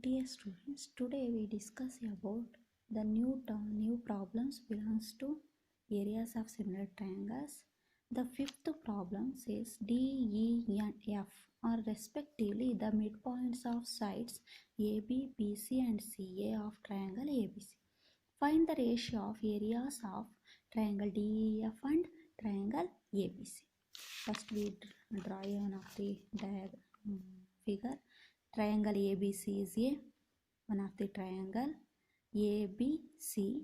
Dear students, today we discuss about the new problems belongs to areas of similar triangles. The fifth problem says D, E, and F are respectively the midpoints of sides AB, BC, and CA of triangle ABC. Find the ratio of areas of triangle DEF and triangle ABC. First we draw one of the figure. Triangle ABC is a one of the triangle ABC.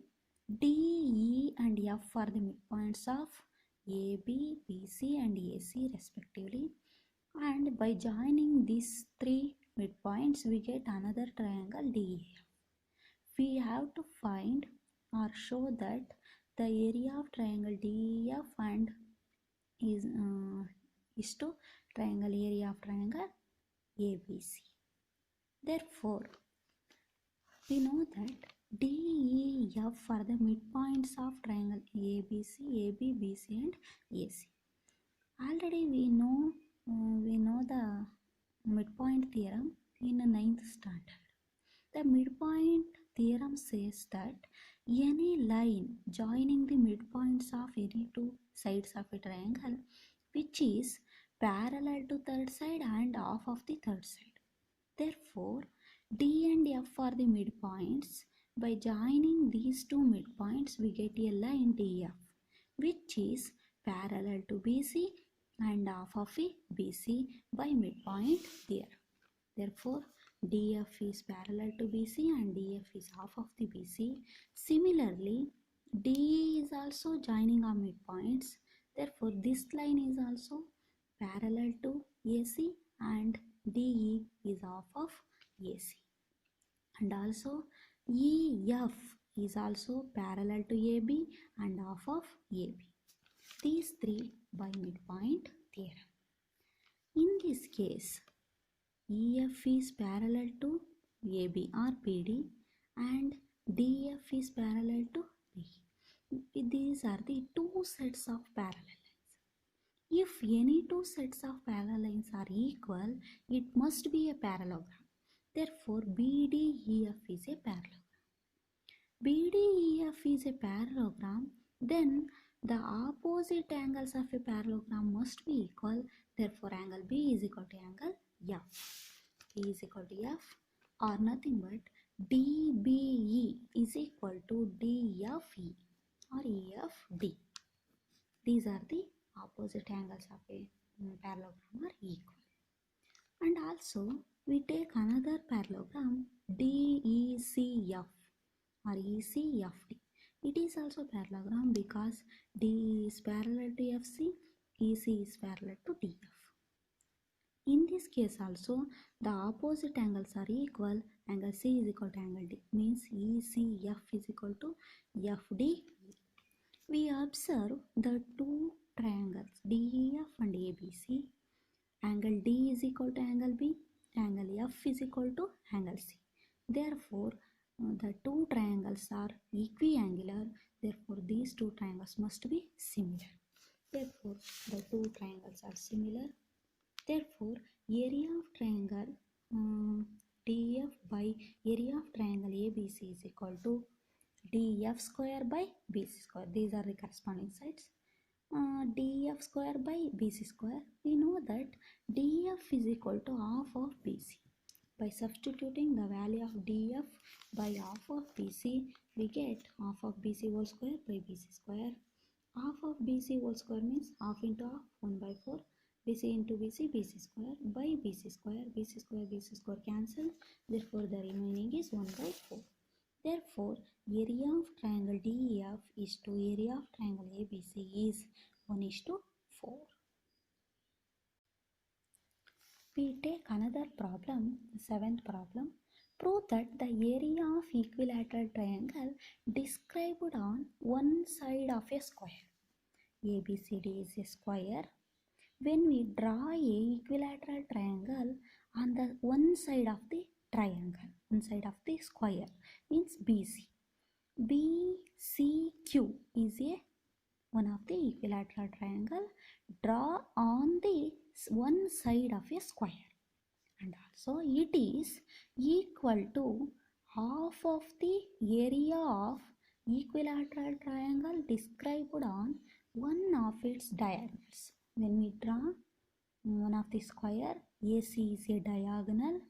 D, E and F are the midpoints of AB, BC and AC respectively. And by joining these three midpoints we get another triangle DEF. We have to find or show that the area of triangle DEF and is to triangle area of triangle ABC. Therefore, we know that DEF are the midpoints of triangle ABC, AB, BC and AC. Already we know the midpoint theorem in the 9th standard. The midpoint theorem says that any line joining the midpoints of any two sides of a triangle which is parallel to third side and half of the third side. Therefore, D and F are the midpoints. By joining these two midpoints, we get a line DF, which is parallel to BC and half of a BC by midpoint theorem. Therefore, DF is parallel to BC and DF is half of the BC. Similarly, DE is also joining our midpoints. Therefore, this line is also parallel to AC and DE is half of AC. And also EF is also parallel to AB and half of AB. These three by midpoint theorem. In this case, EF is parallel to AB or PD and DF is parallel to BE. These are the two sets of parallel lines. If any two sets of parallel lines are equal, it must be a parallelogram. Therefore, BDEF is a parallelogram. BDEF is a parallelogram, then the opposite angles of a parallelogram must be equal. Therefore, angle B is equal to angle F. B is equal to F or nothing but DBE is equal to DFE or EFD. These are the opposite angles of a parallelogram are equal. And also we take another parallelogram DECF or ECFD. It is also parallelogram because D is parallel to FC, EC is parallel to DF. In this case also the opposite angles are equal. Angle C is equal to angle D, means ECF is equal to FD. We observe the two triangles DEF and ABC. Angle D is equal to angle B, angle F is equal to angle C. Therefore, the two triangles are equiangular. Therefore, these two triangles must be similar. Therefore, the two triangles are similar. Therefore, area of triangle DF by area of triangle ABC is equal to DF square by BC square. These are the corresponding sides. DF square by BC square. We know that DF is equal to half of BC. By substituting the value of DF by half of BC, we get half of BC whole square by BC square. Half of BC whole square means half into half, 1 by 4. BC into BC, BC square by BC square. BC square cancel. Therefore, the remaining is 1 by 4. Therefore, area of triangle DEF is to area of triangle ABC is 1:4. We take another problem, the 7th problem. Prove that the area of equilateral triangle described on one side of a square. ABCD is a square. When we draw a equilateral triangle on the one side of the triangle, one side of the square means BC. BCQ is a one of the equilateral triangle draw on the one side of a square. and also it is equal to half of the area of equilateral triangle described on one of its diagonals. When we draw one of the square, AC is a diagonal,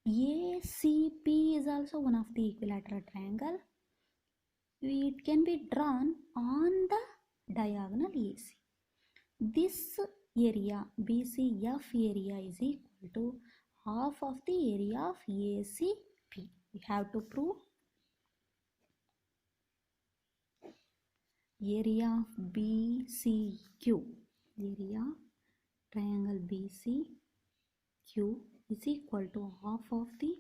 ACP is also one of the equilateral triangle. It can be drawn on the diagonal AC. This area BCF area is equal to half of the area of ACP. We have to prove area of BCQ. Area of triangle BCQ is equal to half of the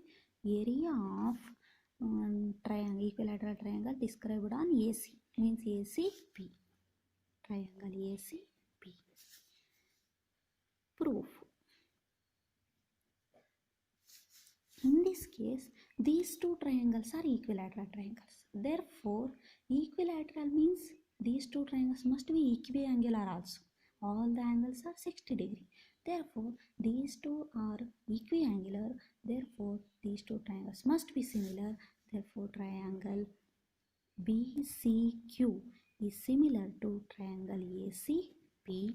area of triangle, equilateral triangle described on AC, means ACP. Triangle ACP. Proof. In this case, these two triangles are equilateral triangles. Therefore, equilateral means these two triangles must be equiangular also. All the angles are 60 degree. Therefore, these two are equiangular. Therefore, these two triangles must be similar. Therefore, triangle BCQ is similar to triangle ACP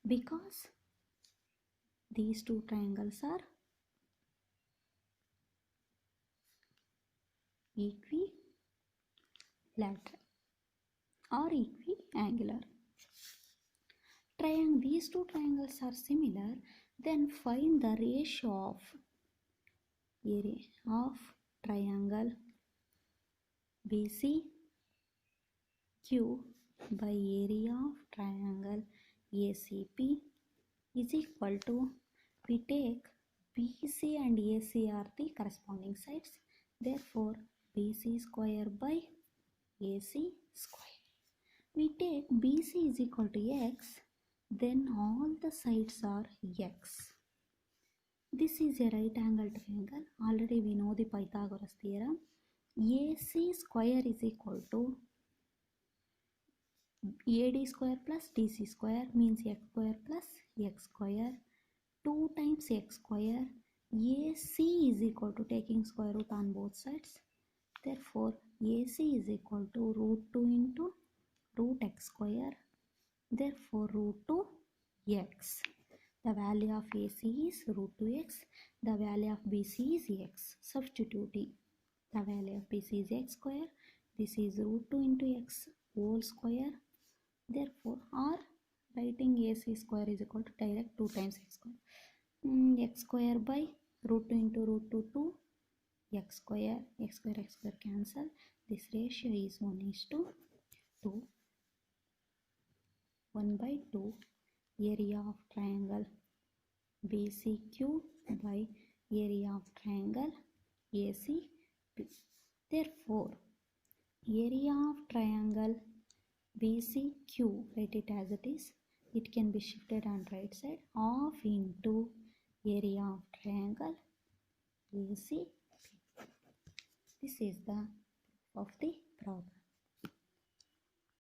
because these two triangles are equilateral or equiangular. These two triangles are similar, then find the ratio of area of triangle BCQ by area of triangle ACP is equal to, we take BC and AC are the corresponding sides, therefore BC square by AC square. We take BC is equal to x, then all the sides are x. This is a right angle triangle. Already we know the Pythagoras theorem. AC square is equal to AD square plus DC square, means x square plus x square, 2 times x square. AC is equal to, taking square root on both sides, therefore AC is equal to root 2 into root x square, therefore root 2 x. The value of AC is root 2x, the value of BC is x. Substituting, the value of BC is x square, this is root 2 into x whole square, therefore or writing AC square is equal to direct 2 times x square. X square by root 2 into root 2, 2 x square cancel. This ratio is 1:2. 1 by 2 area of triangle BCQ by area of triangle ACP. Therefore, area of triangle BCQ, write it as it is, it can be shifted on right side, half into area of triangle ACP. This is the proof of the problem.